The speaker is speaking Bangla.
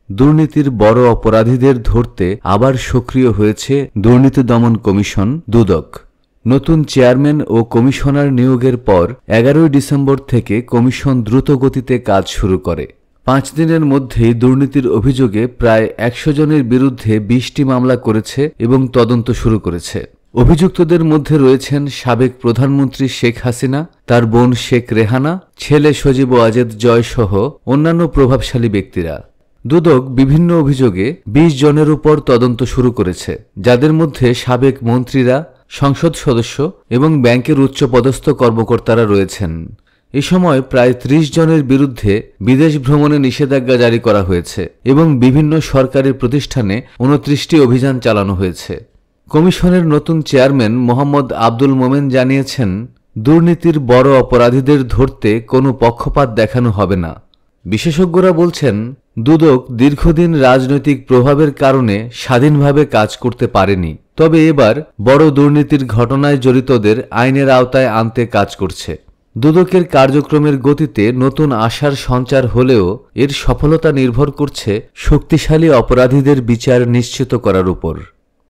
দুর্নীতির বড় অপরাধীদের ধরতে আবার সক্রিয় হয়েছে দুর্নীতি দমন কমিশন দুদক। নতুন চেয়ারম্যান ও কমিশনার নিয়োগের পর 11 ডিসেম্বর থেকে কমিশন দ্রুত গতিতে কাজ শুরু করে। 5 দিনের মধ্যেই দুর্নীতির অভিযোগে প্রায় 100 জনের বিরুদ্ধে 20টি মামলা করেছে এবং তদন্ত শুরু করেছে। অভিযুক্তদের মধ্যে রয়েছেন সাবেক প্রধানমন্ত্রী শেখ হাসিনা, তার বোন শেখ রেহানা, ছেলে সজীব ওয়াজেদ জয় সহ অন্যান্য প্রভাবশালী ব্যক্তিরা। দুদক বিভিন্ন অভিযোগে 20 জনের উপর তদন্ত শুরু করেছে, যাদের মধ্যে সাবেক মন্ত্রীরা, সংসদ সদস্য এবং ব্যাংকের উচ্চপদস্থ কর্মকর্তারা রয়েছেন। এ সময় প্রায় 30 জনের বিরুদ্ধে বিদেশ ভ্রমণে নিষেধাজ্ঞা জারি করা হয়েছে এবং বিভিন্ন সরকারি প্রতিষ্ঠানে 29টি অভিযান চালানো হয়েছে। কমিশনের নতুন চেয়ারম্যান মোহাম্মদ আব্দুল মোমেন জানিয়েছেন, দুর্নীতির বড় অপরাধীদের ধরতে কোনো পক্ষপাত দেখানো হবে না। বিশেষজ্ঞরা বলছেন, দুদক দীর্ঘদিন রাজনৈতিক প্রভাবের কারণে স্বাধীনভাবে কাজ করতে পারেনি, তবে এবার বড় দুর্নীতির ঘটনায় জড়িতদের আইনের আওতায় আনতে কাজ করছে। দুদকের কার্যক্রমের গতিতে নতুন আশার সঞ্চার হলেও এর সফলতা নির্ভর করছে শক্তিশালী অপরাধীদের বিচার নিশ্চিত করার উপর।